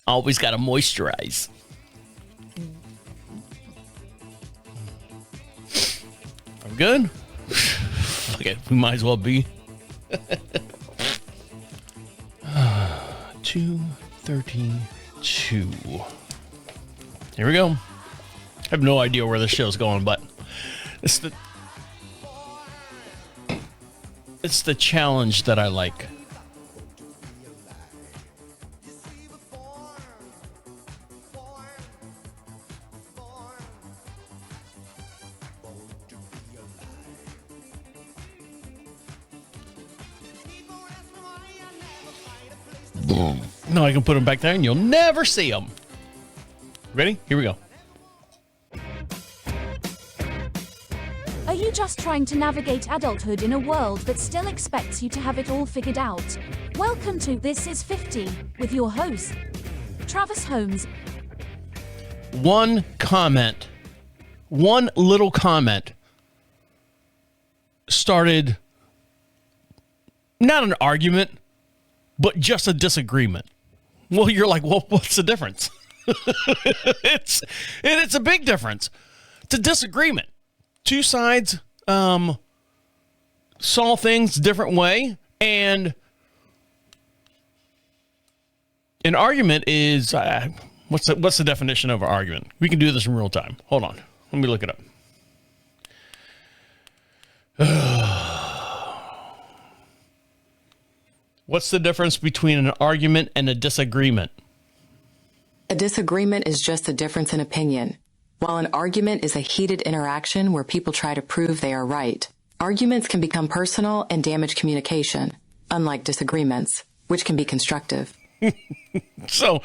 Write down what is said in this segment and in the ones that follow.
Always got to moisturize. I'm good. Okay, we might as well be. 2:32. Here we go. I have no idea where this show's going, but it's the challenge that I like. No, I can put them back there and you'll never see them. Ready? Here we go. Are you just trying to navigate adulthood in a world that still expects you to have it all figured out? Welcome to This Is 50 with your host, Travis Holmes. One little comment started not an argument, but just a disagreement. Well, you're like, well, what's the difference? It's a big difference. It's a disagreement. Two sides saw things a different way, and an argument is what's the definition of an argument? We can do this in real time. Hold on, let me look it up. What's the difference between an argument and a disagreement? A disagreement is just a difference in opinion, while an argument is a heated interaction where people try to prove they are right. Arguments can become personal and damage communication, unlike disagreements, which can be constructive. So,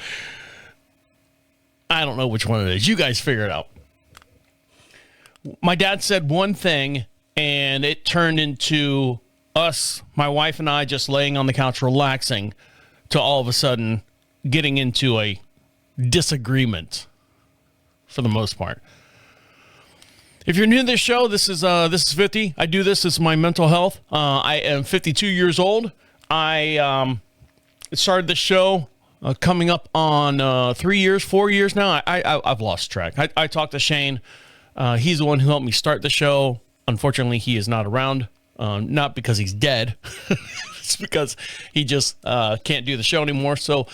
I don't know which one it is. You guys figure it out. My dad said one thing, and it turned into us, my wife and I, just laying on the couch relaxing, to all of a sudden getting into a disagreement for the most part. If you're new to this show, this is 50. I do this. This is my mental health. I am 52 years old. I started the show coming up on 4 years now. I've lost track. I talked to Shane. He's the one who helped me start the show. Unfortunately, he is not around. Not because he's dead. It's because he just can't do the show anymore. So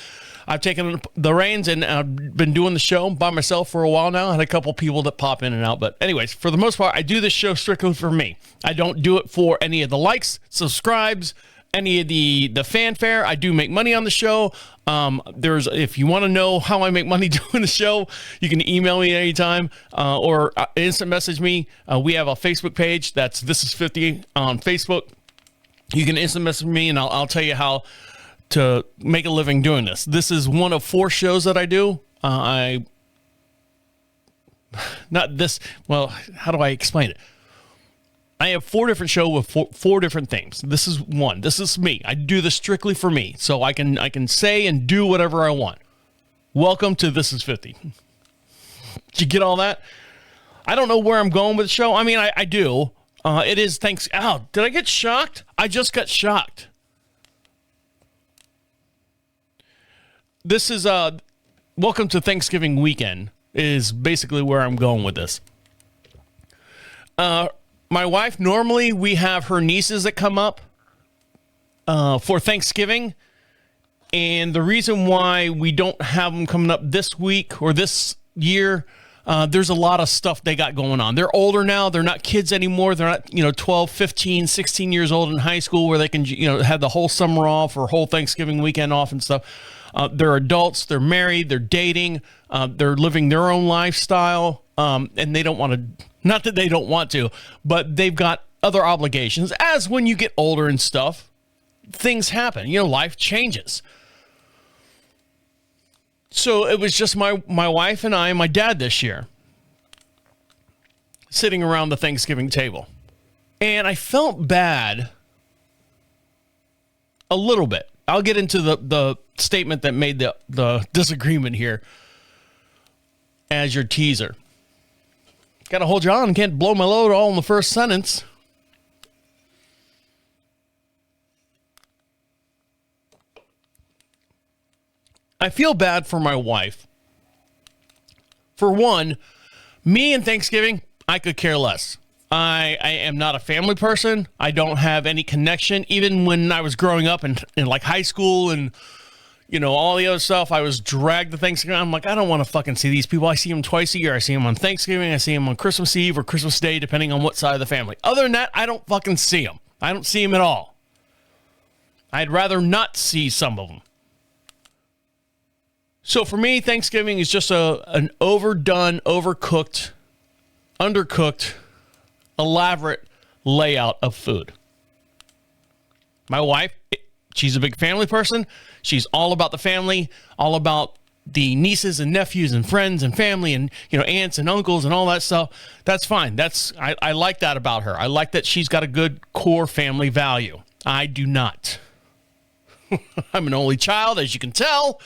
I've taken the reins and I've been doing the show by myself for a while now. I had a couple people that pop in and out. But anyways, for the most part, I do this show strictly for me. I don't do it for any of the likes, subscribes, any of the fanfare. I do make money on the show. If you want to know how I make money doing the show, you can email me anytime or instant message me. We have a Facebook page. That's This Is 50 on Facebook. You can instant message me and I'll tell you how to make a living doing this. This is one of 4 shows that I do. How do I explain it? I have 4 different shows with four different themes. This is one. This is me. I do this strictly for me, so I can say and do whatever I want. Welcome to This Is 50. Did you get all that? I don't know where I'm going with the show. I mean, I do. It is thanks. Oh, did I get shocked? I just got shocked. This is welcome to Thanksgiving weekend is basically where I'm going with this. My wife, normally we have her nieces that come up for Thanksgiving. And the reason why we don't have them coming up this week or this year, there's a lot of stuff they got going on. They're older now. They're not kids anymore. They're not, 12, 15, 16 years old in high school where they can, have the whole summer off or whole Thanksgiving weekend off and stuff. They're adults. They're married. They're dating. They're living their own lifestyle. And they don't want to, not that they don't want to, but they've got other obligations. As when you get older and stuff, things happen. Life changes. So it was just my wife and I and my dad this year sitting around the Thanksgiving table. And I felt bad a little bit. I'll get into the statement that made the disagreement here as your teaser. Got to hold you on. Can't blow my load all in the first sentence. I feel bad for my wife. For one, me and Thanksgiving, I could care less. I am not a family person. I don't have any connection. Even when I was growing up in like high school and, you know, all the other stuff, I was dragged to Thanksgiving. I'm like, I don't want to fucking see these people. I see them twice a year. I see them on Thanksgiving. I see them on Christmas Eve or Christmas Day, depending on what side of the family. Other than that, I don't fucking see them. I don't see them at all. I'd rather not see some of them. So for me, Thanksgiving is just an overdone, overcooked, undercooked, elaborate layout of food. My wife, she's a big family person. She's all about the family, all about the nieces and nephews and friends and family and, you know, aunts and uncles and all that stuff. That's fine. I like that about her. I like that she's got a good core family value. I do not. I'm an only child, as you can tell.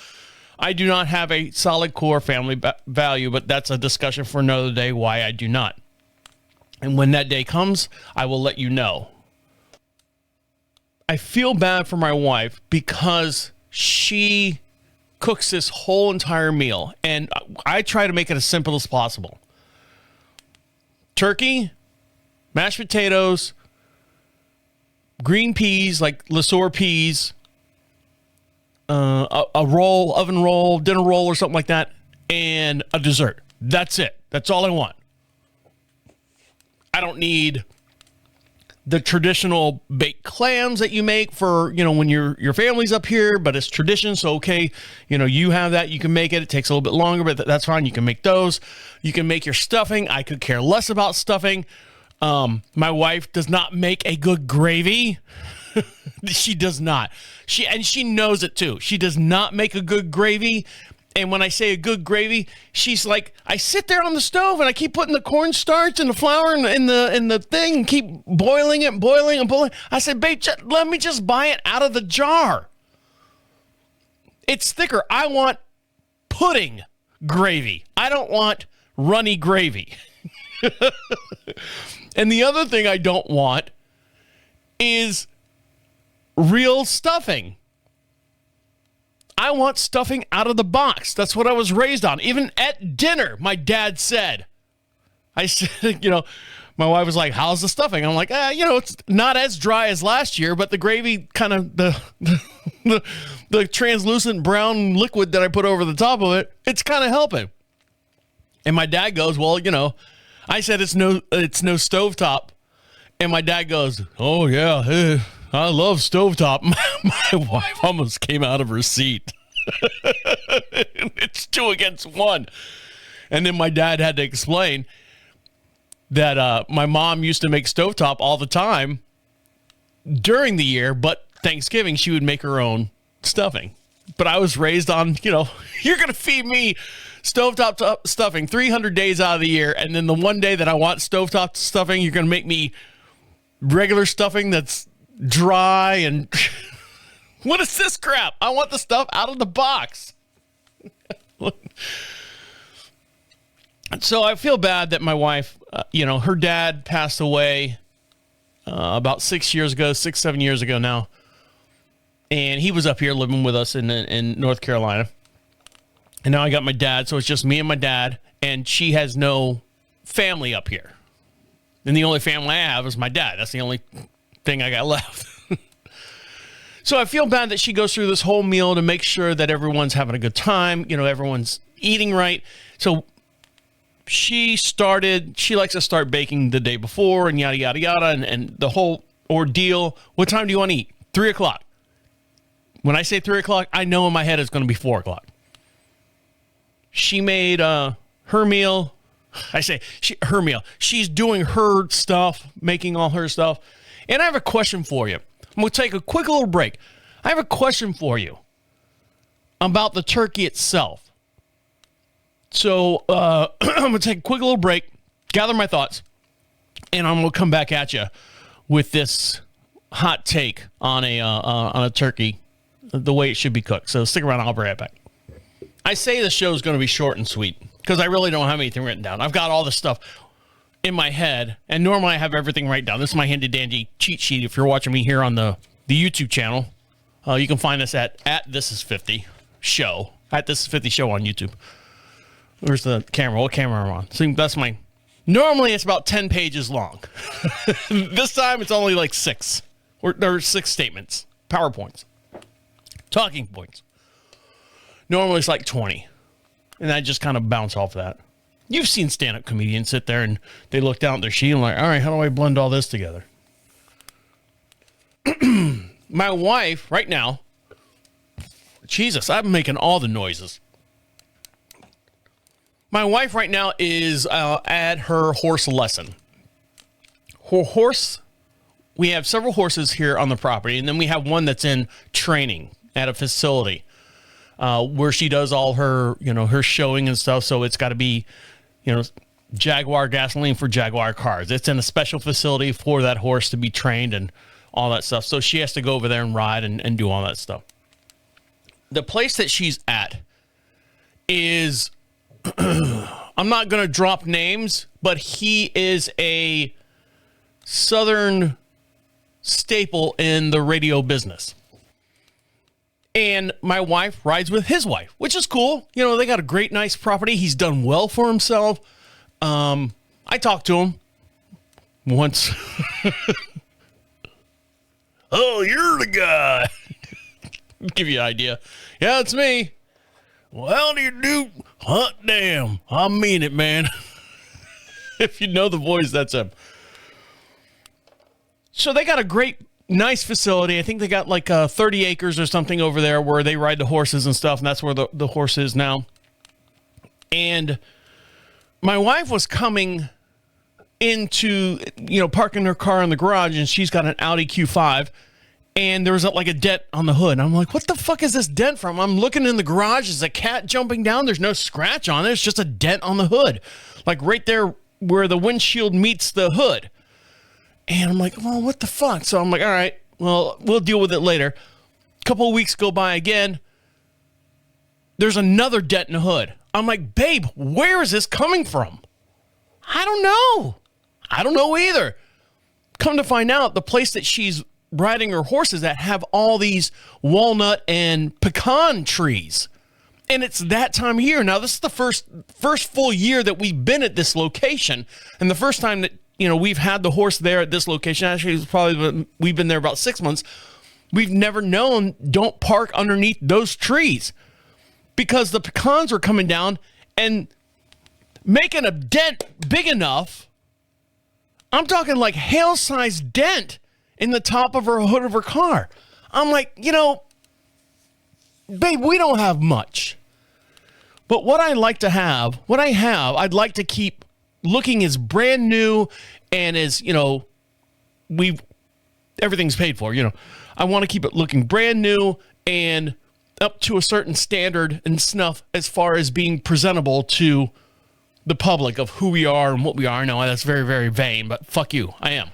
I do not have a solid core family value, but that's a discussion for another day why I do not. And when that day comes, I will let you know. I feel bad for my wife because she cooks this whole entire meal, and I try to make it as simple as possible. Turkey, mashed potatoes, green peas, like Lesueur peas, a roll, oven roll, dinner roll, or something like that, and a dessert. That's it. That's all I want. I don't need the traditional baked clams that you make for, you know, when your family's up here, but it's tradition. So, okay, you know, you have that, you can make it. It takes a little bit longer, but that's fine. You can make those. You can make your stuffing. I could care less about stuffing. My wife does not make a good gravy. She does not. She knows it too. She does not make a good gravy. And when I say a good gravy, she's like, I sit there on the stove and I keep putting the cornstarch and the flour in the thing and keep boiling it, boiling and boiling. I said, babe, let me just buy it out of the jar. It's thicker. I want pudding gravy. I don't want runny gravy. And the other thing I don't want is real stuffing. I want stuffing out of the box. That's what I was raised on. Even at dinner, my dad said. I said, you know, my wife was like, how's the stuffing? I'm like, you know, it's not as dry as last year, but the gravy kind of, the translucent brown liquid that I put over the top of it, it's kind of helping. And my dad goes, well, you know, I said it's no stovetop. And my dad goes, oh, yeah, I love stovetop. My wife almost came out of her seat. It's 2 against 1. And then my dad had to explain that my mom used to make stovetop all the time during the year, but Thanksgiving she would make her own stuffing. But I was raised on, you know, you're going to feed me stovetop stuffing 300 days out of the year, and then the one day that I want stovetop stuffing, you're going to make me regular stuffing that's dry and what is this crap? I want the stuff out of the box. So I feel bad that my wife, you know, her dad passed away about 6 years ago, 7 years ago now. And he was up here living with us in North Carolina. And now I got my dad. So it's just me and my dad, and she has no family up here. And the only family I have is my dad. That's the only thing I got left. So I feel bad that she goes through this whole meal to make sure that everyone's having a good time, you know, everyone's eating right. So she likes to start baking the day before and yada, yada, yada, and the whole ordeal. What time do you want to eat? 3 o'clock. When I say 3 o'clock, I know in my head it's going to be 4 o'clock. She made her meal. I say her meal. She's doing her stuff, making all her stuff. And I have a question for you. I'm going to take a quick little break. I have a question for you about the turkey itself. So I'm going to take a quick little break, gather my thoughts, and I'm going to come back at you with this hot take on a turkey, the way it should be cooked. So stick around. I'll be right back. I say the show is going to be short and sweet because I really don't have anything written down. I've got all the stuff in my head, and normally I have everything right down. This is my handy dandy cheat sheet. If you're watching me here on the YouTube channel, you can find us at This Is 50 show At This Is 50 show on YouTube. Where's the camera? What camera am I on? See, that's my... Normally, it's about 10 pages long. This time, it's only like 6. There are 6 statements. PowerPoints. Talking points. Normally, it's like 20. And I just kind of bounce off that. You've seen stand-up comedians sit there and they look down at their sheet and like, all right, how do I blend all this together? My wife, right now... Jesus, I'm making all the noises. My wife right now is at her horse lesson. Her horse, we have several horses here on the property, and then we have one that's in training at a facility where she does all her, her showing and stuff. So it's got to be, Jaguar gasoline for Jaguar cars. It's in a special facility for that horse to be trained and all that stuff. So she has to go over there and ride and do all that stuff. The place that she's at is, I'm not going to drop names, but he is a Southern staple in the radio business. And my wife rides with his wife, which is cool. They got a great, nice property. He's done well for himself. I talked to him once. Oh, you're the guy. Give you an idea. Yeah, it's me. Well, how do you do? Hot damn. I mean it, man. If you know the voice, that's him. So they got a great, nice facility. I think they got like 30 acres or something over there where they ride the horses and stuff. And that's where the horse is now. And my wife was coming into, parking her car in the garage, and she's got an Audi Q5. And there was like a dent on the hood. I'm like, what the fuck is this dent from? I'm looking in the garage. There's a cat jumping down. There's no scratch on it. It's just a dent on the hood. Like right there where the windshield meets the hood. And I'm like, well, what the fuck? So I'm like, all right, well, we'll deal with it later. A couple of weeks go by again. There's another dent in the hood. I'm like, babe, where is this coming from? I don't know. I don't know either. Come to find out, the place that she's riding her horses that have all these walnut and pecan trees. And it's that time of year. Now, this is the first full year that we've been at this location. And the first time that, we've had the horse there at this location, actually, it's probably, we've been there about 6 months. We've never known, don't park underneath those trees because the pecans are coming down and making a dent big enough. I'm talking like hail-sized dent in the top of her hood of her car. I'm like, babe, we don't have much. But what I like to have, I'd like to keep looking as brand new and as, everything's paid for, I want to keep it looking brand new and up to a certain standard and snuff as far as being presentable to the public of who we are and what we are. No, that's very, very vain, but fuck you. I am.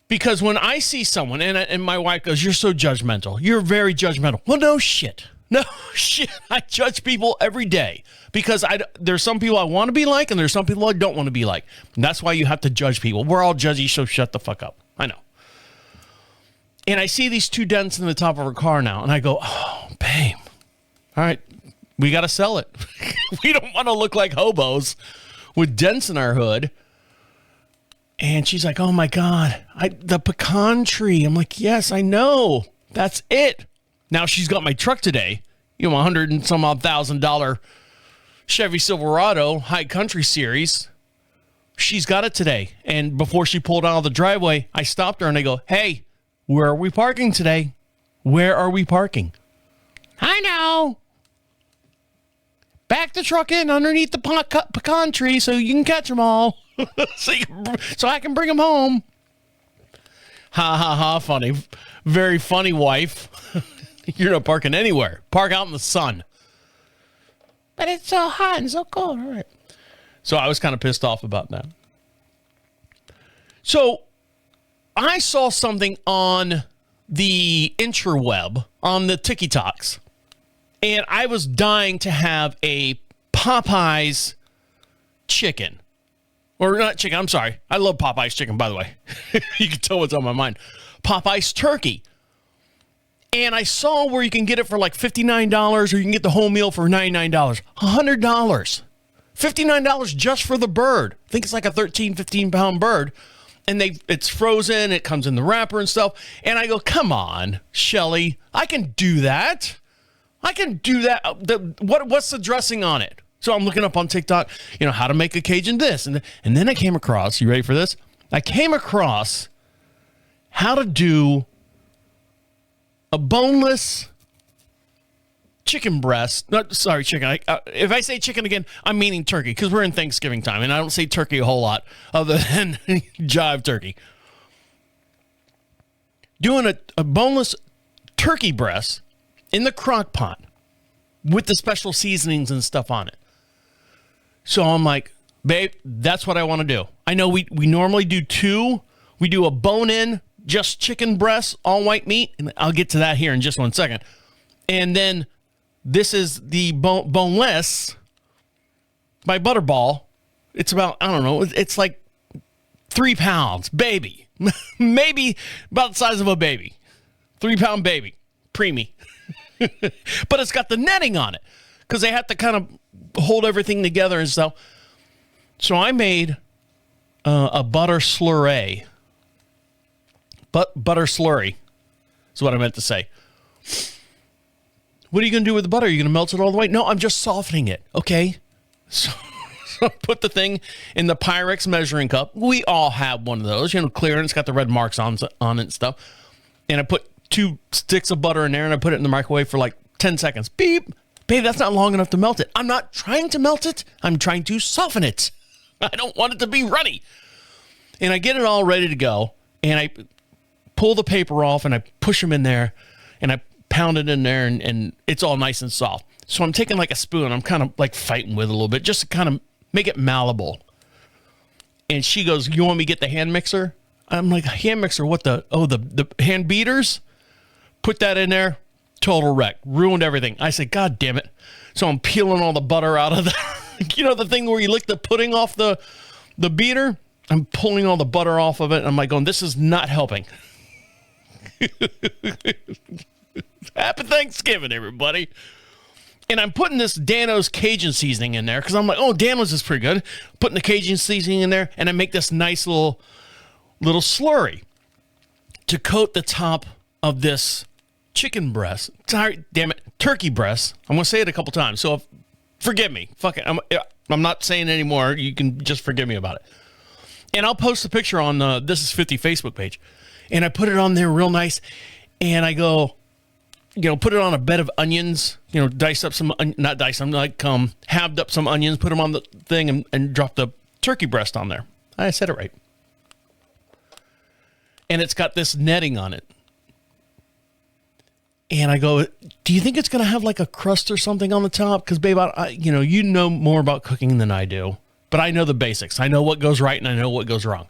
Because when I see someone, and my wife goes, you're so judgmental. You're very judgmental. Well, no shit. No shit. I judge people every day because there's some people I want to be like, and there's some people I don't want to be like. And that's why you have to judge people. We're all judgy, so shut the fuck up. I know. And I see these 2 dents in the top of her car now, and I go, oh, babe. All right, we got to sell it. We don't want to look like hobos with dents in our hood. And she's like, oh my God, the pecan tree. I'm like, yes, I know. That's it. Now she's got my truck today. $100 and some odd $1,000 Chevy Silverado High Country Series. She's got it today. And before she pulled out of the driveway, I stopped her and I go, hey, where are we parking today? Where are we parking? I know. Back the truck in underneath the pecan tree so you can catch them all. so I can bring them home. Ha ha ha, funny. Very funny, wife. You're not parking anywhere. Park out in the sun. But it's so hot and so cold. All right. So I was kind of pissed off about that. So I saw something on the interweb, on the TikToks, and I was dying to have a Popeye's chicken. Or not chicken, I'm sorry. I love Popeye's chicken, by the way. You can tell what's on my mind. Popeye's turkey. And I saw where you can get it for like $59 or you can get the whole meal for $99. $100. $59 just for the bird. I think it's like a 13, 15-pound bird. And it's frozen. It comes in the wrapper and stuff. And I go, come on, Shelly. I can do that. I can do that. What's the dressing on it? So I'm looking up on TikTok, how to make a Cajun this. And then I came across, you ready for this? I came across how to do a boneless chicken breast. Chicken. If I say chicken again, I'm meaning turkey because we're in Thanksgiving time and I don't say turkey a whole lot other than jive turkey. Doing a boneless turkey breast in the crock pot with the special seasonings and stuff on it. So I'm like, babe, that's what I want to do. I know we normally do two. We do a bone-in, just chicken breast, all white meat. And I'll get to that here in just 1 second. And then this is the boneless by Butterball. It's about, I don't know, it's like 3 pounds, baby. Maybe about the size of a baby. 3-pound baby, preemie. But it's got the netting on it because they have to kind of hold everything together and stuff. So I made a butter slurry. Butter slurry is what I meant to say. What are you going to do with the butter? Are you going to melt it all the way? No, I'm just softening it. Okay. So I put the thing in the Pyrex measuring cup. We all have one of those, clear, and it's got the red marks on it and stuff. And I put 2 sticks of butter in there and I put it in the microwave for like 10 seconds. Beep. Babe, that's not long enough to melt it. I'm not trying to melt it. I'm trying to soften it. I don't want it to be runny. And I get it all ready to go. And I pull the paper off and I push them in there. And I pound it in there and it's all nice and soft. So I'm taking like a spoon. I'm kind of like fighting with it a little bit just to kind of make it malleable. And she goes, you want me to get the hand mixer? I'm like, hand mixer? What the hand beaters? Put that in there. Total wreck. Ruined everything. I said, God damn it. So I'm peeling all the butter out of the, the thing where you lick the pudding off the beater? I'm pulling all the butter off of it. And I'm like going, this is not helping. Happy Thanksgiving, everybody. And I'm putting this Dano's Cajun seasoning in there because I'm like, oh, Dano's is pretty good. Putting the Cajun seasoning in there. And I make this nice little slurry to coat the top of this chicken breast. Sorry, damn it. Turkey breast. I'm going to say it a couple times. So forgive me. Fuck it. I'm not saying it anymore. You can just forgive me about it. And I'll post a picture on This Is 50 Facebook page. And I put it on there real nice. And I go, put it on a bed of onions, dice up some, not dice them, like halved up some onions, put them on the thing and drop the turkey breast on there. I said it right. And it's got this netting on it. And I go, do you think it's going to have like a crust or something on the top? Because, babe, you know more about cooking than I do. But I know the basics. I know what goes right and I know what goes wrong.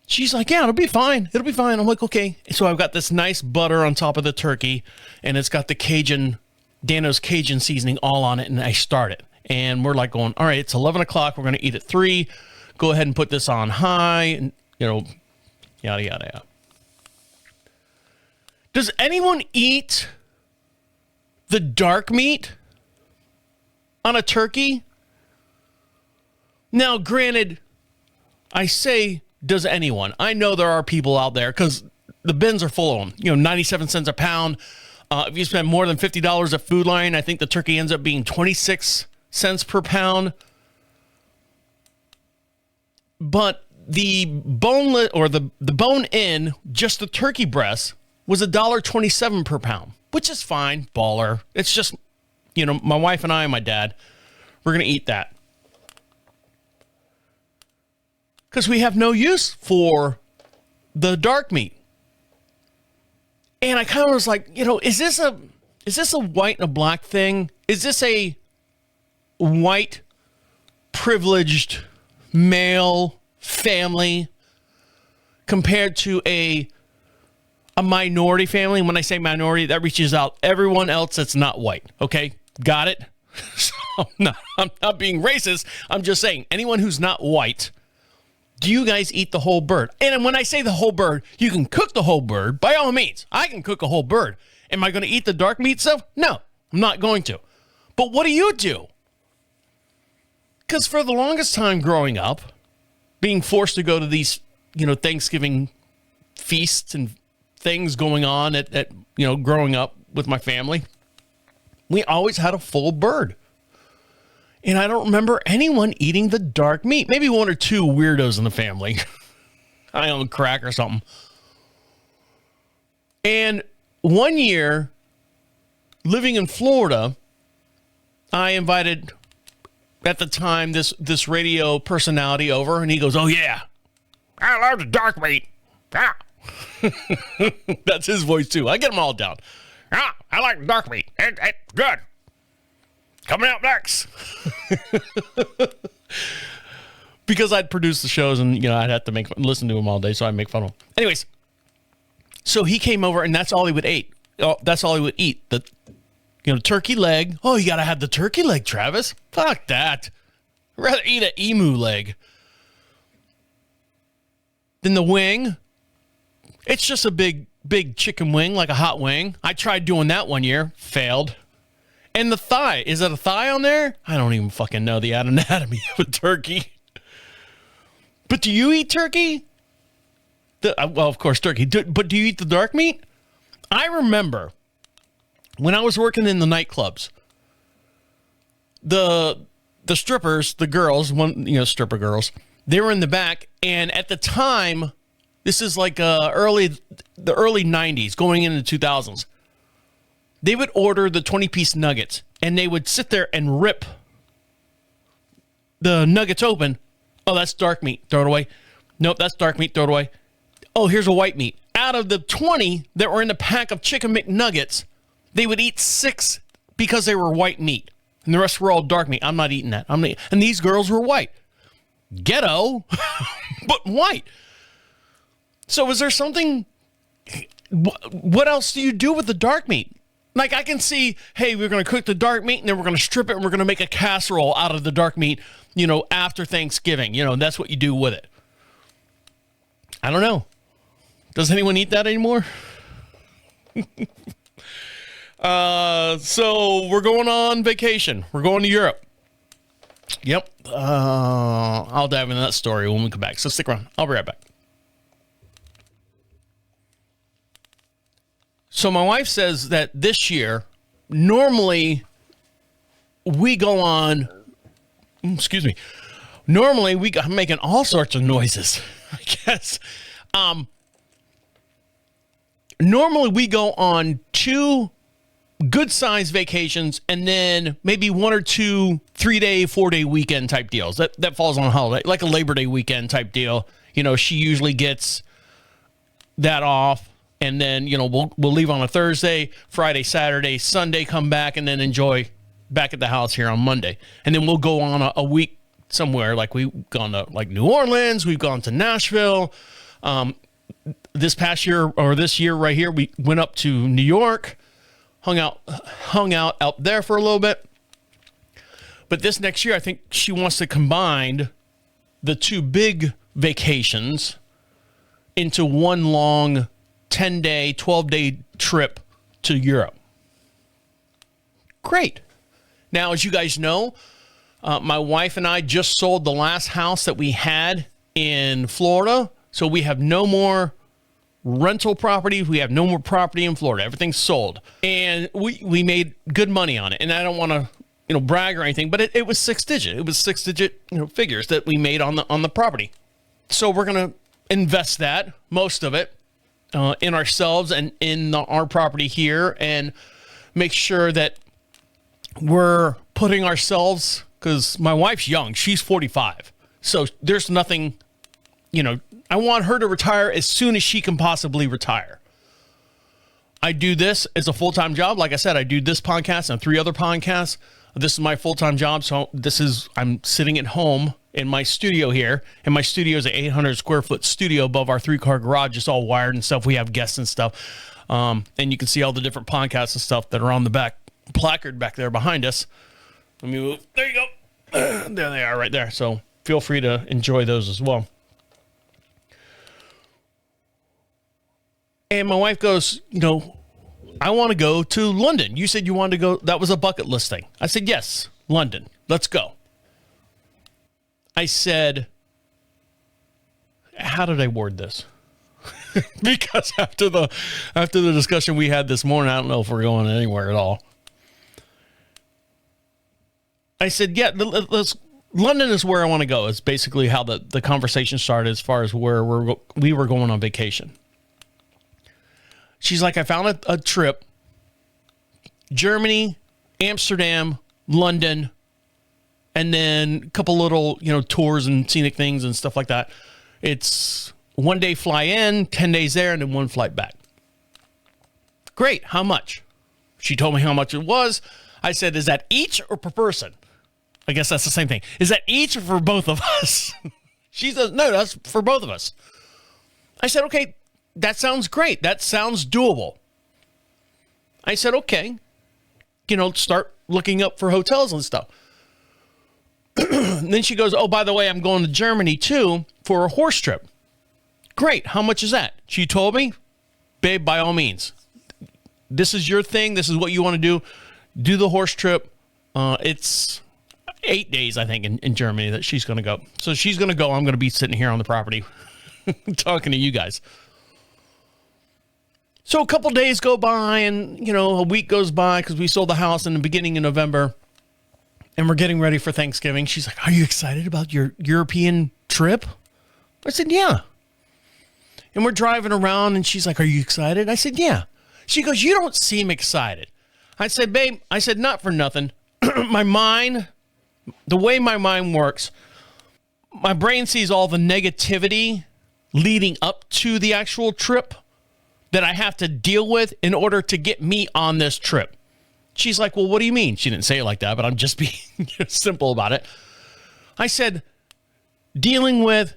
She's like, yeah, it'll be fine. It'll be fine. I'm like, okay. So I've got this nice butter on top of the turkey. And it's got the Dano's Cajun seasoning all on it. And I start it. And we're like going, all right, it's 11 o'clock. We're going to eat at 3. Go ahead and put this on high. And, yada, yada, yada. Does anyone eat the dark meat on a turkey? Now, granted, I say, does anyone? I know there are people out there because the bins are full of them. 97 cents a pound. If you spend more than $50 at Food Lion, I think the turkey ends up being 26 cents per pound. But the boneless or the bone-in, just the turkey breast, was $1.27 per pound, which is fine, baller. It's just, my wife and I and my dad, we're going to eat that. Because we have no use for the dark meat. And I kind of was like, is this a white and a black thing? Is this a white, privileged, male family compared to a minority family? And when I say minority, that reaches out everyone else that's not white. Okay, got it? So I'm not being racist. I'm just saying anyone who's not white Do you guys eat the whole bird? And when I say the whole bird, you can cook the whole bird. By all means, I can cook a whole bird. Am I going to eat the dark meat stuff? No, I'm not going to. But what do you do? Because for the longest time growing up, being forced to go to these, Thanksgiving feasts and things going on at growing up with my family, we always had a full bird. And I don't remember anyone eating the dark meat. Maybe one or two weirdos in the family. I own crack or something. And one year, living in Florida, I invited, at the time, this radio personality over, and he goes, "Oh yeah, I love the dark meat." Ah. That's his voice too. I get them all down. "Ah, I like the dark meat. It's good. Coming out next." Because I'd produce the shows and, I'd have to listen to them all day, so I'd make fun of them. Anyways, so he came over and that's all he would eat. Oh, that's all he would eat. The, turkey leg. Oh, you got to have the turkey leg, Travis. Fuck that. I'd rather eat an emu leg. Then the wing. It's just a big chicken wing, like a hot wing. I tried doing that one year. Failed. And the thigh. Is it a thigh on there? I don't even fucking know the anatomy of a turkey. But do you eat turkey? Well, of course, turkey. But do you eat the dark meat? I remember when I was working in the nightclubs, the strippers, the girls, stripper girls, they were in the back. And at the time, this is like the early 90s, going into the 2000s. They would order the 20-piece nuggets, and they would sit there and rip the nuggets open. Oh, that's dark meat. Throw it away. Nope, that's dark meat. Throw it away. Oh, here's a white meat. Out of the 20 that were in the pack of Chicken McNuggets, they would eat 6 because they were white meat, and the rest were all dark meat. I'm not eating that. And these girls were white. Ghetto, but white. So is there something... What else do you do with the dark meat? Like, I can see, hey, we're going to cook the dark meat, and then we're going to strip it, and we're going to make a casserole out of the dark meat, after Thanksgiving. That's what you do with it. I don't know. Does anyone eat that anymore? So we're going on vacation. We're going to Europe. Yep. I'll dive into that story when we come back. So stick around. I'll be right back. So my wife says that this year, normally we go on, normally I'm making all sorts of noises, I guess. Normally we go on 2 good-sized vacations and then maybe 1 or 2 3-day, 4-day weekend type deals. That falls on a holiday, like a Labor Day weekend type deal. She usually gets that off. And then, we'll leave on a Thursday, Friday, Saturday, Sunday, come back and then enjoy back at the house here on Monday. And then we'll go on a week somewhere. Like we've gone to like New Orleans. We've gone to Nashville. This past year or this year right here, we went up to New York, hung out there for a little bit. But this next year, I think she wants to combine the 2 big vacations into one long 10-day, 12-day trip to Europe. Great. Now, as you guys know, my wife and I just sold the last house that we had in Florida. So we have no more rental property. We have no more property in Florida. Everything's sold. And we made good money on it. And I don't want to, brag or anything, but it was 6-digit. It was 6-digit, figures that we made on the property. So we're going to invest that, most of it, in ourselves and in our property here, and make sure that we're putting ourselves, because my wife's young, she's 45. So there's nothing, I want her to retire as soon as she can possibly retire. I do this as a full-time job. Like I said, I do this podcast and 3 other podcasts. This is my full-time job. So I'm sitting at home in my studio here, and my studio is an 800 square foot studio above our 3-car garage. It's all wired and stuff. We have guests and stuff. And you can see all the different podcasts and stuff that are on the back placard back there behind us. Let me move. There you go. There they are right there. So feel free to enjoy those as well. And my wife goes, I want to go to London. You said you wanted to go. That was a bucket list thing. I said, yes, London. Let's go. I said, how did I word this? Because after the discussion we had this morning, I don't know if we're going anywhere at all. I said, yeah, London is where I want to go. It's basically how the conversation started as far as where we were going on vacation. She's like, I found a trip. Germany, Amsterdam, London, and then a couple little, tours and scenic things and stuff like that. It's 1 day fly in, 10 days there, and then 1 flight back. Great. How much? She told me how much it was. I said, is that each or per person? I guess that's the same thing. Is that each or for both of us? She says, no, that's for both of us. I said, okay, that sounds great. That sounds doable. I said, okay, start looking up for hotels and stuff. And then she goes, oh, by the way, I'm going to Germany too for a horse trip. Great. How much is that? She told me, babe, by all means, this is your thing. This is what you want to do. Do the horse trip. It's 8 days, I think, in Germany that she's going to go. So she's going to go. I'm going to be sitting here on the property talking to you guys. So a couple days go by and, a week goes by because we sold the house in the beginning of November and we're getting ready for Thanksgiving. She's like, are you excited about your European trip? I said, yeah. And we're driving around and she's like, are you excited? I said, yeah. She goes, you don't seem excited. I said, babe, not for nothing. My mind, the way my mind works, my brain sees all the negativity leading up to the actual trip that I have to deal with in order to get me on this trip. She's like, well, what do you mean? She didn't say it like that, but I'm just being simple about it. I said, dealing with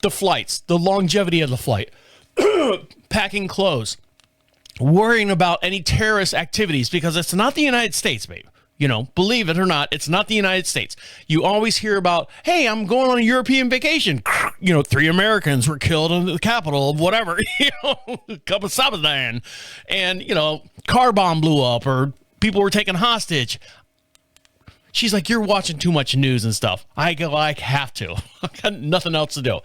the flights, the longevity of the flight, packing clothes, worrying about any terrorist activities, because it's not the United States, babe. Believe it or not, it's not the United States. You always hear about, hey, I'm going on a European vacation. 3 Americans were killed in the capital of whatever, Kazakhstan. And, car bomb blew up or people were taken hostage. She's like, you're watching too much news and stuff. I go, I have to. I've got nothing else to do.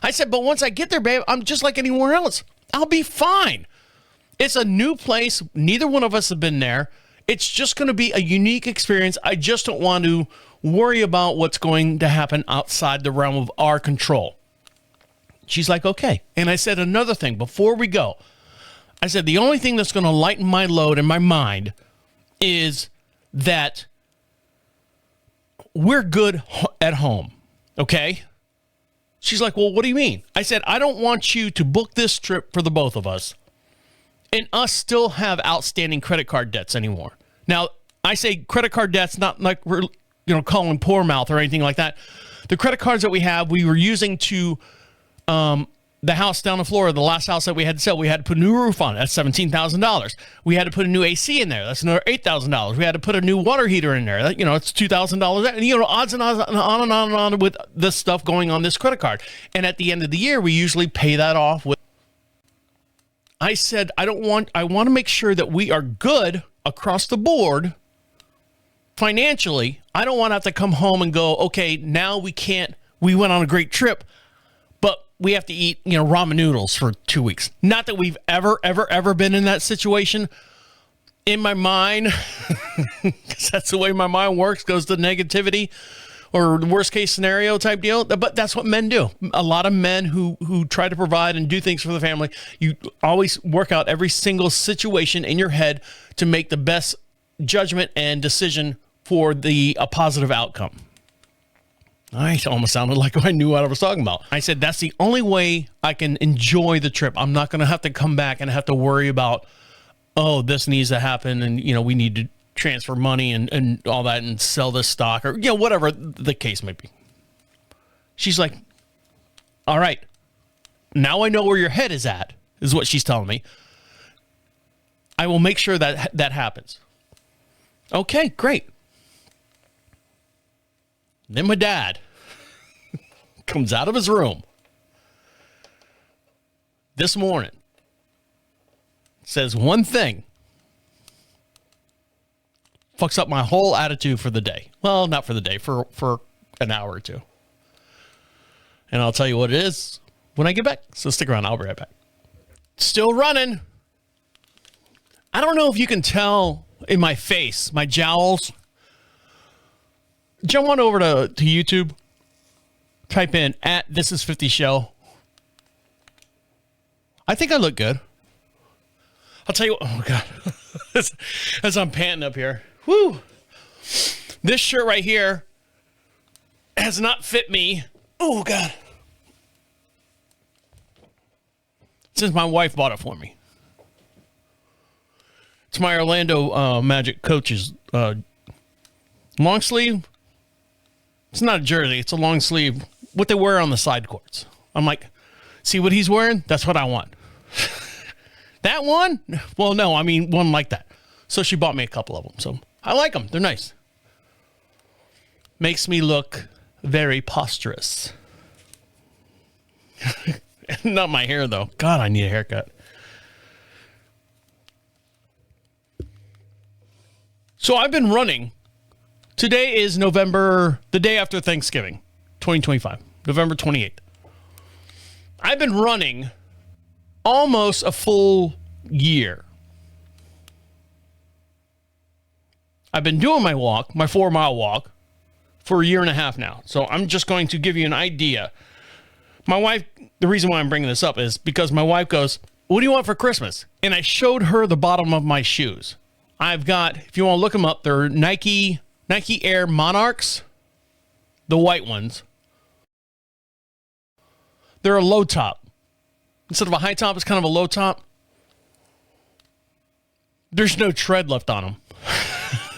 I said, but once I get there, babe, I'm just like anywhere else. I'll be fine. It's a new place. Neither one of us have been there. It's just going to be a unique experience. I just don't want to worry about what's going to happen outside the realm of our control. She's like, okay. And I said another thing before we go. I said, the only thing that's going to lighten my load in my mind is that we're good at home. Okay? She's like, well, what do you mean? I said, I don't want you to book this trip for the both of us and us still have outstanding credit card debts anymore. Now, I say credit card debts, not like we're, calling poor mouth or anything like that. The credit cards that we have, we were using to the house down in Florida, the last house that we had to sell. We had to put a new roof on it. That's $17,000. We had to put a new AC in there. That's another $8,000. We had to put a new water heater in there. That, it's $2,000. And, odds and on and on and on and on with this stuff going on this credit card. And at the end of the year, we usually pay that off with. I said, I want to make sure that we are good across the board financially. I don't want to have to come home and go, okay, now we went on a great trip, but we have to eat, ramen noodles for 2 weeks. Not that we've ever been in that situation. In my mind, because that's the way my mind works, goes to negativity or worst case scenario type deal. But that's what men do. A lot of men who try to provide and do things for the family, you always work out every single situation in your head to make the best judgment and decision for a positive outcome. I almost sounded like I knew what I was talking about. I said, that's the only way I can enjoy the trip. I'm not going to have to come back and have to worry about, oh, this needs to happen. And, we need to transfer money and all that and sell this stock or, whatever the case may be. She's like, all right, now I know where your head is at, is what she's telling me. I will make sure that happens. Okay, great. Then my dad comes out of his room this morning says one thing, fucks up my whole attitude for the day. Well, not for the day, for an hour or two. And I'll tell you what it is when I get back. So stick around. I'll be right back. Still running. I don't know if you can tell in my face, my jowls. Jump on over to YouTube. Type in @ThisIs50show. I think I look good. I'll tell you what. Oh, God. As I'm panting up here. Woo. This shirt right here has not fit me. Oh, God. Since my wife bought it for me. It's my Orlando Magic coach's long sleeve. It's not a jersey. It's a long sleeve. What they wear on the side courts. I'm like, see what he's wearing? That's what I want. That one? Well, no, I mean one like that. So she bought me a couple of them. So I like them. They're nice. Makes me look very posturous. Not my hair, though. God, I need a haircut. So I've been running. Today is November, the day after Thanksgiving, 2025, November 28th. I've been running almost a full year. I've been doing my walk, my 4-mile walk, for a year and a half now. So I'm just going to give you an idea. My wife, the reason why I'm bringing this up is because my wife goes, "What do you want for Christmas?" And I showed her the bottom of my shoes. I've got, if you want to look them up, they're Nike Air Monarchs, the white ones. They're a low top. Instead of a high top, it's kind of a low top. There's no tread left on them.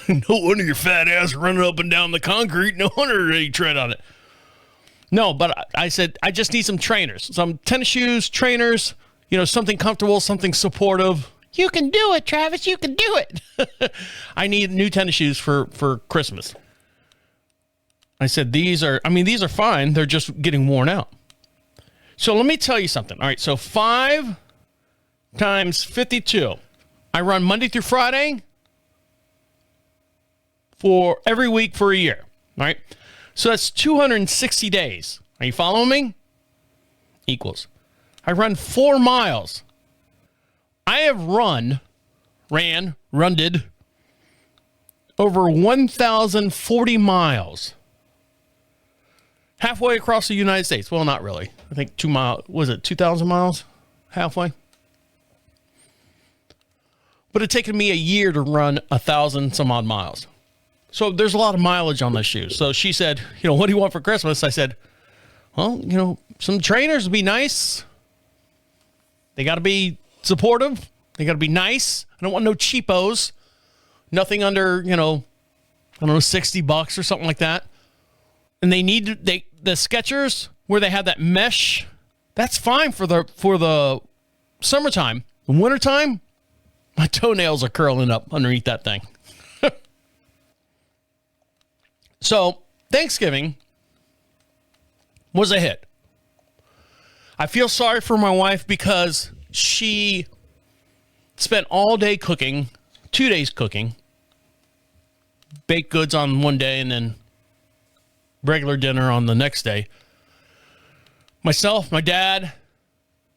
No wonder your fat ass running up and down the concrete. No wonder there's any tread on it. No, but I said, I just need some trainers. Some tennis shoes, trainers, something comfortable, something supportive. You can do it, Travis. You can do it. I need new tennis shoes for Christmas. I said, these are fine. They're just getting worn out. So let me tell you something. All right, so 5 times 52. I run Monday through Friday for every week for a year. All right, so that's 260 days. Are you following me? Equals. I run 4 miles. I have run over 1,040 miles. Halfway across the United States. Well, not really. I think 2 miles. Was it 2,000 miles? Halfway. But it taken me a year to run 1,000 some odd miles. So there's a lot of mileage on those shoes. So she said, what do you want for Christmas? I said, well, some trainers would be nice. They got to be supportive. They got to be nice. I don't want no cheapos. Nothing under, I don't know, $60 or something like that. And they need the Skechers where they have that mesh. That's fine for the summertime. In wintertime, my toenails are curling up underneath that thing. So Thanksgiving was a hit. I feel sorry for my wife because she spent all day cooking, 2 days cooking, baked goods on one day and then regular dinner on the next day. Myself, my dad,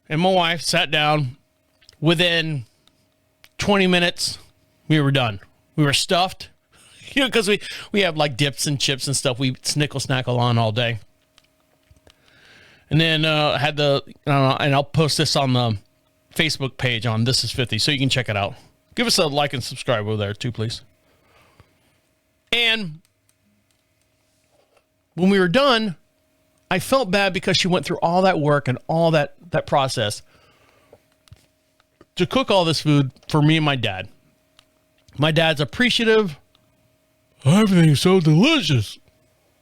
and my wife sat down. Within 20 minutes, we were done. We were stuffed, because we have like dips and chips and stuff we snickle-snackle on all day. And then had and I'll post this on the Facebook page on This Is 50, so you can check it out. Give us a like and subscribe over there too, please. And when we were done, I felt bad because she went through all that work and all that process to cook all this food for me and my dad. My dad's appreciative. Everything's so delicious.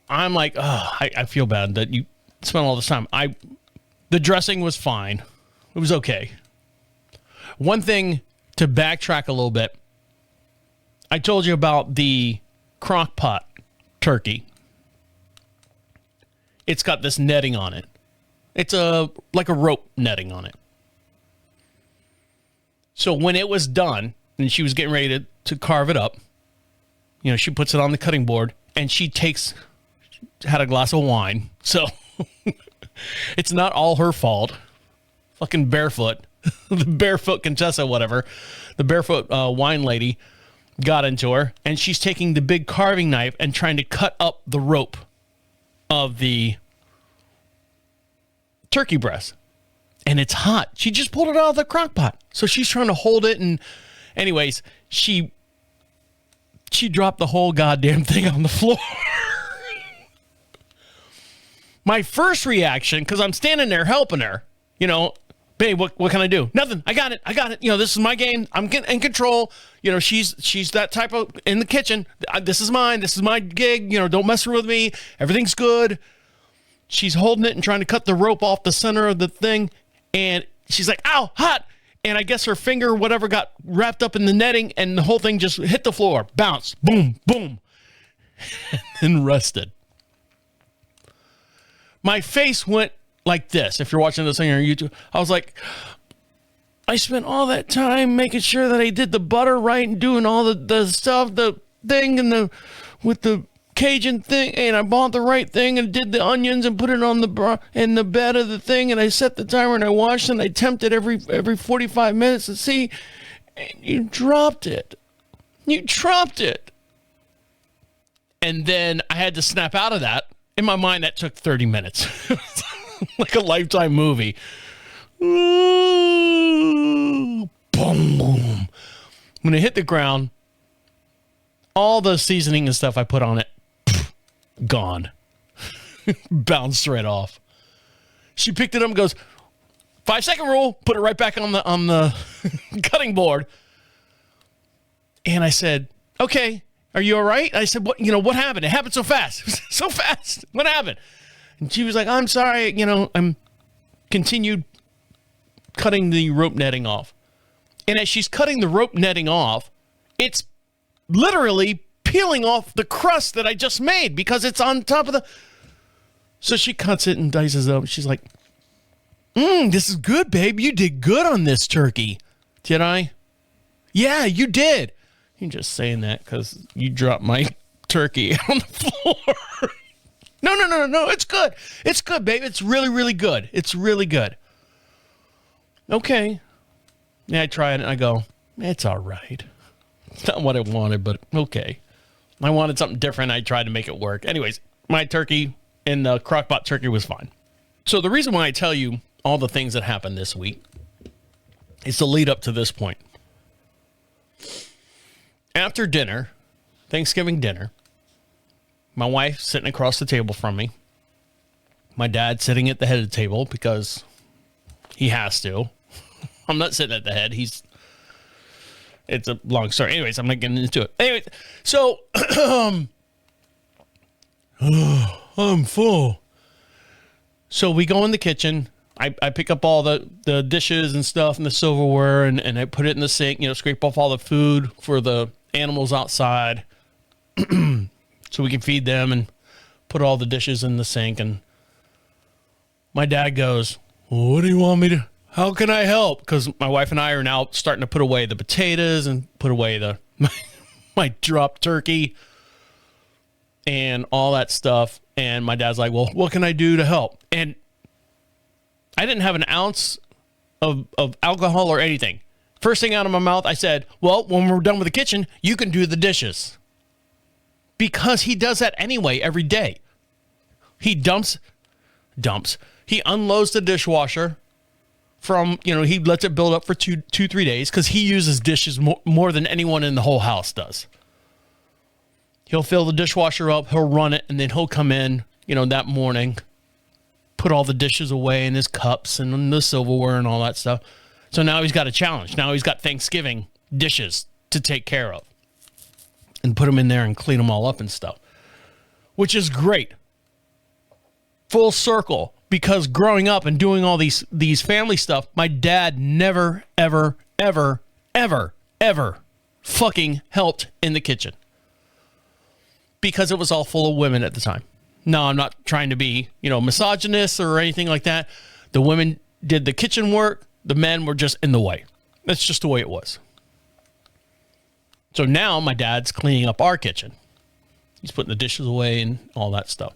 I'm like, I feel bad that you spent all this time. The dressing was fine. It was okay. One thing to backtrack a little bit. I told you about the crock pot turkey. It's got this netting on it. It's like a rope netting on it. So when it was done and she was getting ready to carve it up, she puts it on the cutting board and she had a glass of wine. So it's not all her fault. Fucking barefoot, the barefoot Contessa, whatever, the barefoot wine lady got into her, and she's taking the big carving knife and trying to cut up the rope of the turkey breast. And it's hot. She just pulled it out of the crock pot. So she's trying to hold it. And anyways, she dropped the whole goddamn thing on the floor. My first reaction, because I'm standing there helping her, babe, what can I do? Nothing. I got it. This is my game. I'm in control. She's that type of in the kitchen. This is mine. This is my gig. Don't mess with me. Everything's good. She's holding it and trying to cut the rope off the center of the thing. And she's like, ow, hot. And I guess her finger, whatever, got wrapped up in the netting and the whole thing just hit the floor. Bounced. Boom, boom. And rested. My face went like this. If you're watching this thing on YouTube, I was like, I spent all that time making sure that I did the butter right and doing all the stuff, the thing and with the Cajun thing, and I bought the right thing and did the onions and put it on in the bed of the thing, and I set the timer and I watched and I temped it every 45 minutes to see, and you dropped it. And then I had to snap out of that. In my mind, that took 30 minutes. Like a Lifetime movie. Ooh, boom, boom. When it hit the ground, all the seasoning and stuff I put on it, gone. Bounced right off. She picked it up and goes, 5-second rule, put it right back on the cutting board. And I said, okay, are you all right? I said, what happened? It happened so fast. So fast. What happened? And she was like, I'm sorry, I'm continued cutting the rope netting off. And as she's cutting the rope netting off, it's literally peeling off the crust that I just made because it's on top of the... So she cuts it and dices it up. She's like, this is good, babe. You did good on this turkey. Did I? Yeah, you did. You're just saying that because you dropped my turkey on the floor. No. It's good. It's good, babe. It's really, really good. It's really good. Okay. Yeah, I try it and I go, it's all right. It's not what I wanted, but okay. I wanted something different. I tried to make it work. Anyways, my turkey in the crockpot turkey was fine. So the reason why I tell you all the things that happened this week is to lead up to this point. After dinner, Thanksgiving dinner, my wife sitting across the table from me. My dad sitting at the head of the table because he has to. I'm not sitting at the head. It's a long story. Anyways, I'm not getting into it. Anyway, so I'm full. So we go in the kitchen. I pick up all the dishes and stuff and the silverware and I put it in the sink, scrape off all the food for the animals outside so we can feed them and put all the dishes in the sink. And my dad goes, well, what do you want me to... How can I help? Because my wife and I are now starting to put away the potatoes and put away my dropped turkey and all that stuff. And my dad's like, well, what can I do to help? And I didn't have an ounce of alcohol or anything. First thing out of my mouth, I said, well, when we're done with the kitchen, you can do the dishes. Because he does that anyway every day. He dumps. He unloads the dishwasher. He lets it build up for 3 days because he uses dishes more than anyone in the whole house does. He'll fill the dishwasher up, he'll run it, and then he'll come in, that morning, put all the dishes away in his cups and the silverware and all that stuff. So now he's got a challenge. Now he's got Thanksgiving dishes to take care of and put them in there and clean them all up and stuff, which is great. Full circle. Because growing up and doing all these family stuff, my dad never, ever, ever, ever, ever fucking helped in the kitchen. Because it was all full of women at the time. No, I'm not trying to be, misogynist or anything like that. The women did the kitchen work. The men were just in the way. That's just the way it was. So now my dad's cleaning up our kitchen. He's putting the dishes away and all that stuff.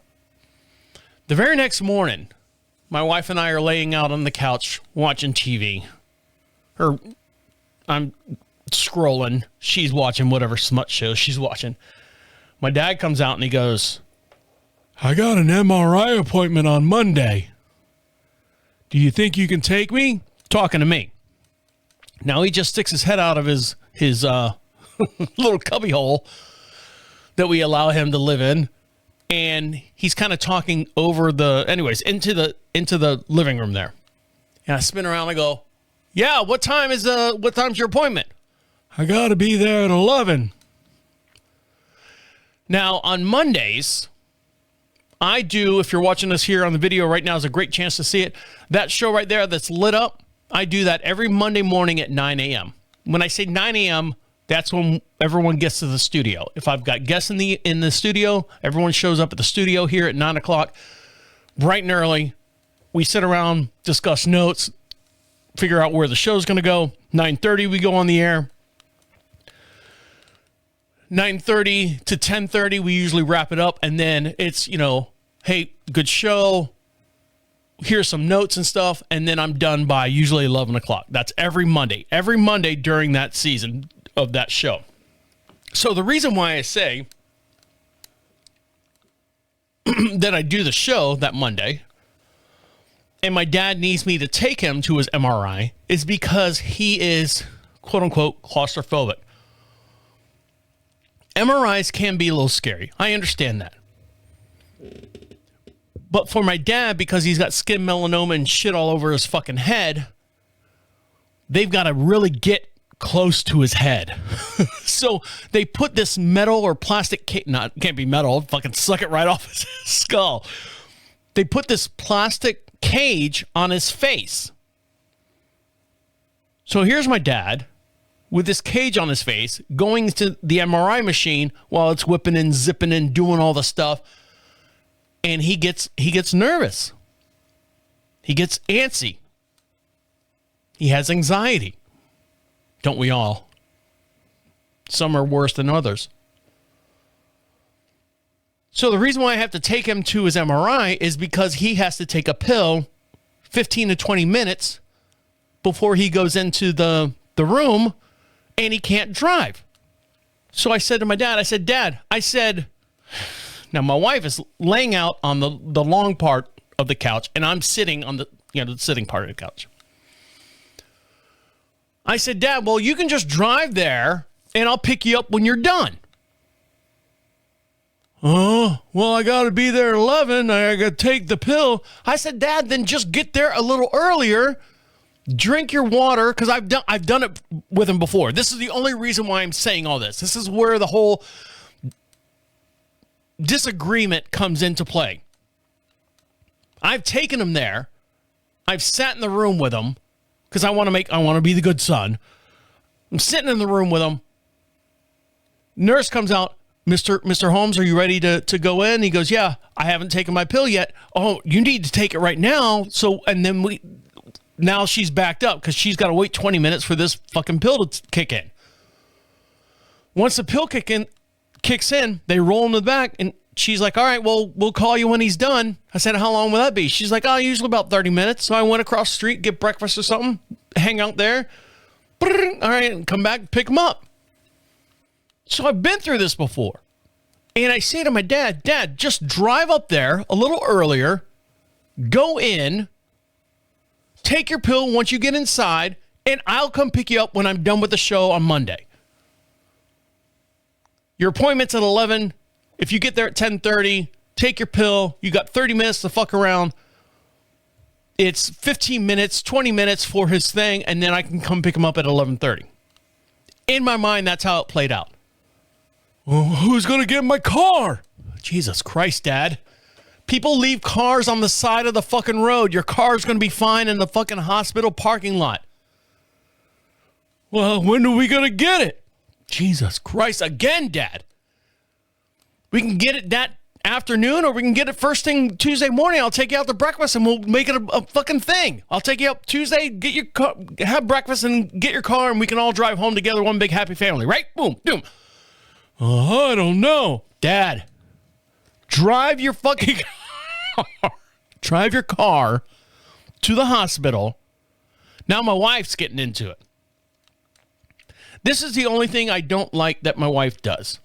The very next morning, my wife and I are laying out on the couch watching TV. I'm scrolling. She's watching whatever smut show she's watching. My dad comes out and he goes, I got an MRI appointment on Monday. Do you think you can take me? Talking to me. Now he just sticks his head out of his little cubby hole that we allow him to live in. And he's kind of talking over into the living room there. And I spin around and I go, yeah, what time's your appointment? I got to be there at 11. Now, on Mondays, I do, if you're watching us here on the video right now, is a great chance to see it. That show right there that's lit up, I do that every Monday morning at 9 a.m. When I say 9 a.m., that's when everyone gets to the studio. If I've got guests in the studio, everyone shows up at the studio here at 9 o'clock, bright and early. We sit around, discuss notes, figure out where the show's going to go. 9:30, we go on the air. 9:30 to 10:30, we usually wrap it up. And then it's, hey, good show. Here's some notes and stuff. And then I'm done by usually 11 o'clock. That's every Monday. Every Monday during that season of that show. So the reason why I say that I do the show that Monday and my dad needs me to take him to his MRI is because he is, quote unquote, claustrophobic. MRIs can be a little scary. I understand that. But for my dad, because he's got skin melanoma and shit all over his fucking head, they've got to really get close to his head. So they put this metal or plastic it can't be metal, fucking suck it right off his skull. They put this plastic cage on his face. So here's my dad with this cage on his face going to the MRI machine while it's whipping and zipping and doing all the stuff. And he gets nervous. He gets antsy. He has anxiety. Don't we all? Some are worse than others. So the reason why I have to take him to his MRI is because he has to take a pill 15 to 20 minutes before he goes into the room, and he can't drive. So I said to my dad, Dad, now my wife is laying out on the long part of the couch, and I'm sitting on the sitting part of the couch. I said, Dad, well, you can just drive there and I'll pick you up when you're done. Oh, well, I got to be there at 11. I got to take the pill. I said, Dad, then just get there a little earlier. Drink your water, because I've done it with him before. This is the only reason why I'm saying all this. This is where the whole disagreement comes into play. I've taken him there. I've sat in the room with him because I want to be the good son. I'm sitting in the room with him. Nurse comes out. Mr. Holmes, are you ready to go in? He goes, yeah, I haven't taken my pill yet. Oh, you need to take it right now. Now she's backed up because she's got to wait 20 minutes for this fucking pill to kick in. Once the pill kicks in, they roll him to the back, and she's like, all right, well, we'll call you when he's done. I said, how long will that be? She's like, usually about 30 minutes. So I went across the street, get breakfast or something, hang out there. All right, and come back, pick him up. So I've been through this before. And I say to my dad, Dad, just drive up there a little earlier, go in, take your pill once you get inside, and I'll come pick you up when I'm done with the show on Monday. Your appointment's at 11. If you get there at 10:30, take your pill. You got 30 minutes to fuck around. It's 15 minutes, 20 minutes for his thing, and then I can come pick him up at 11:30. In my mind, that's how it played out. Well, who's going to get in my car? Jesus Christ, Dad. People leave cars on the side of the fucking road. Your car's going to be fine in the fucking hospital parking lot. Well, when are we going to get it? Jesus Christ. Again, Dad. We can get it afternoon, or we can get it first thing Tuesday morning. I'll take you out to breakfast and we'll make it a fucking thing. I'll take you up Tuesday, get your car, have breakfast and get your car, and we can all drive home together, one big happy family, right? Boom, boom. I don't know. Dad, drive your fucking car. Drive your car to the hospital. Now my wife's getting into it. This is the only thing I don't like that my wife does.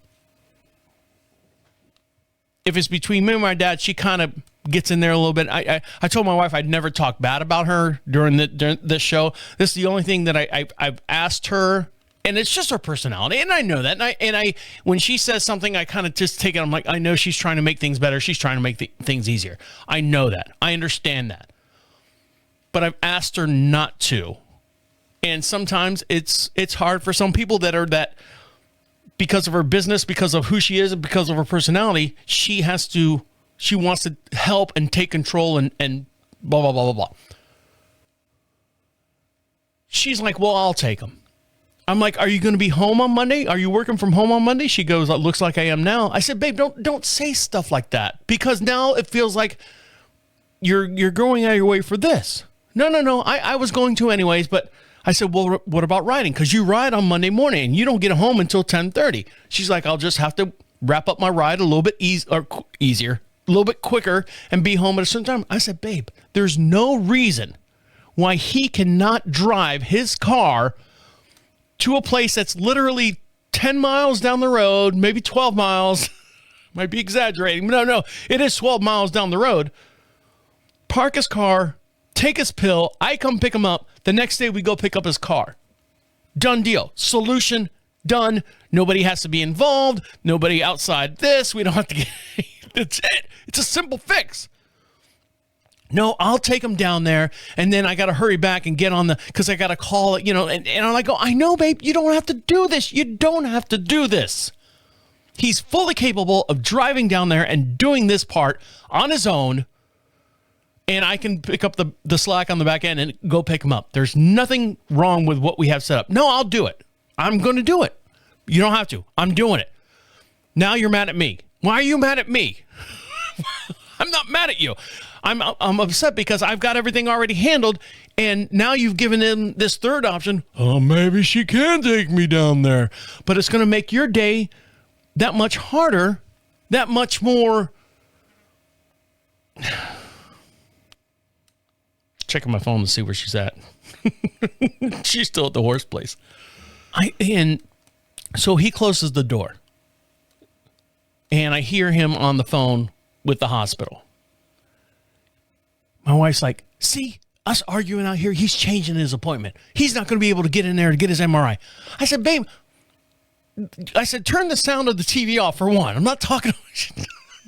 If it's between me and my dad, she kind of gets in there a little bit. I told my wife I'd never talk bad about her during this show. This is the only thing that I've asked her, and it's just her personality, and I know that. And I when she says something, I kind of just take it. I'm like, I know she's trying to make things better. She's trying to make things easier. I know that. I understand that. But I've asked her not to, and sometimes it's hard for some people that. Because of her business, because of who she is, and because of her personality, she wants to help and take control and blah, blah, blah, blah, blah. She's like, well, I'll take them. I'm like, are you going to be home on Monday? Are you working from home on Monday? She goes, it looks like I am now. I said, babe, don't say stuff like that, because now it feels like you're going out of your way for this. No. I was going to anyways, but I said, well, what about riding? Because you ride on Monday morning and you don't get home until 10:30. She's like, I'll just have to wrap up my ride a little bit easier, a little bit quicker, and be home at a certain time. I said, babe, there's no reason why he cannot drive his car to a place that's literally 10 miles down the road, maybe 12 miles. Might be exaggerating. No, it is 12 miles down the road. Park his car, take his pill. I come pick him up. The next day we go pick up his car. Done deal. Solution done. Nobody has to be involved. Nobody outside this. We don't have to get... That's it. It's a simple fix. No, I'll take him down there, and then I got to hurry back and get on because I got to call it, and I'm like, I know, babe, you don't have to do this. You don't have to do this. He's fully capable of driving down there and doing this part on his own. And I can pick up the slack on the back end and go pick him up. There's nothing wrong with what we have set up. No, I'll do it. I'm going to do it. You don't have to. I'm doing it. Now you're mad at me. Why are you mad at me? I'm not mad at you. I'm upset because I've got everything already handled, and now you've given him this third option. Oh, maybe she can take me down there. But it's going to make your day that much harder, that much more... Checking my phone to see where she's at. She's still at the horse place. And so he closes the door. And I hear him on the phone with the hospital. My wife's like, see, us arguing out here, he's changing his appointment. He's not going to be able to get in there to get his MRI. I said, babe, turn the sound of the TV off for one. I'm not talking.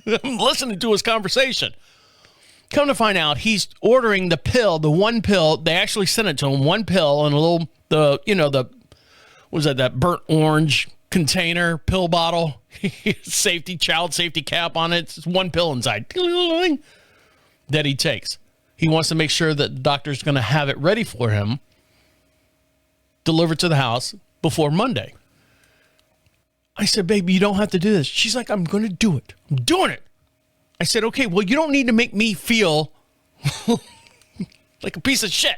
I'm listening to his conversation. Come to find out, he's ordering the pill, the one pill. They actually sent it to him, one pill and a little, what was that burnt orange container, pill bottle, child safety cap on it. It's one pill inside that he takes. He wants to make sure that the doctor's going to have it ready for him, delivered to the house before Monday. I said, baby, you don't have to do this. She's like, I'm going to do it. I'm doing it. I said, okay, well, you don't need to make me feel like a piece of shit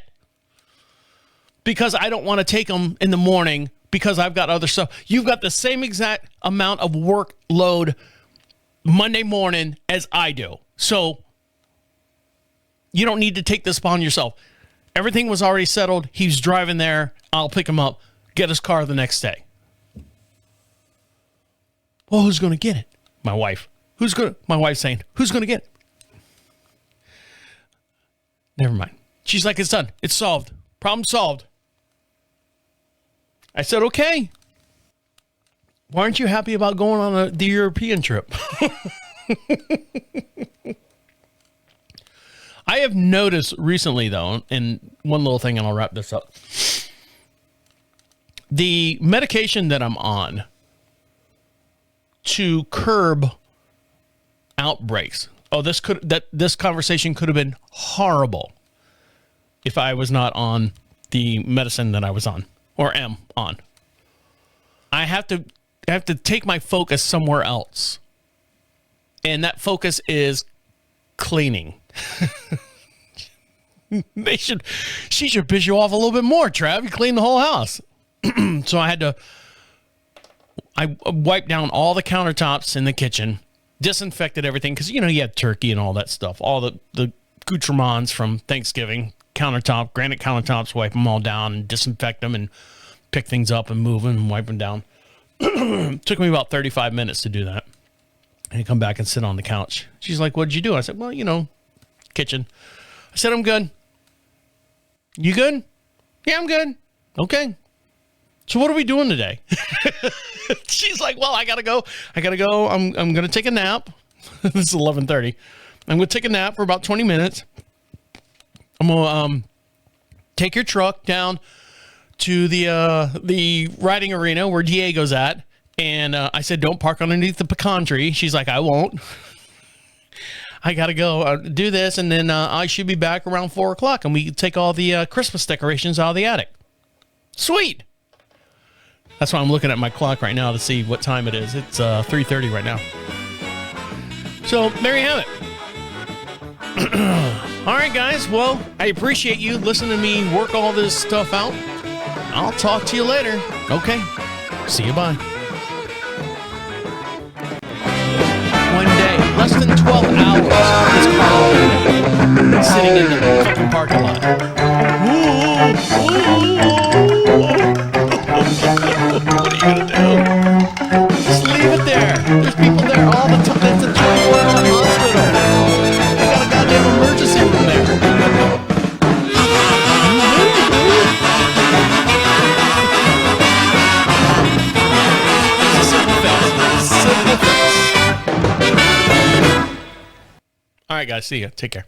because I don't want to take them in the morning because I've got other stuff. You've got the same exact amount of workload Monday morning as I do. So you don't need to take this upon yourself. Everything was already settled. He's driving there. I'll pick him up, get his car the next day. Well, who's going to get it? My wife. My wife's saying, who's going to get it? Never mind. She's like, it's done. It's solved. Problem solved. I said, okay. Why aren't you happy about going on the European trip? I have noticed recently, though, and one little thing, and I'll wrap this up. The medication that I'm on to curb outbreaks. Oh, this conversation could have been horrible if I was not on the medicine that I was on or am on. I have to take my focus somewhere else. and that focus is cleaning. She should piss you off a little bit more, Trav. You clean the whole house. So I wiped down all the countertops in the kitchen, disinfected everything, because, you had turkey and all that stuff, all the accoutrements from Thanksgiving, granite countertops, wipe them all down and disinfect them and pick things up and move them and wipe them down. Took me about 35 minutes to do that. And come back and sit on the couch. She's like, "What'd you do?" I said, "Well, kitchen." I said, "I'm good." "You good?" "Yeah, I'm good." "Okay. So what are we doing today?" She's like, "Well, I gotta go. I'm gonna take a nap." This is 11:30. I'm gonna take a nap for about 20 minutes. I'm gonna take your truck down to the riding arena where Diego's at. And I said, "Don't park underneath the pecan tree." She's like, "I won't." I got to go do this. And then I should be back around 4 o'clock and we can take all the Christmas decorations out of the attic. Sweet. That's why I'm looking at my clock right now to see what time it is. It's 3:30 right now. So there you have it. All right, guys. Well, I appreciate you listening to me work all this stuff out. I'll talk to you later. Okay. See you. Bye. One day, less than 12 hours, this car sitting in the fucking parking lot. What are you gonna do? Just leave it there. There's people there all the time. It's a 24-hour hospital. You got a goddamn emergency room there. It's a simple fix. Simple fix. All right, guys. See ya. Take care.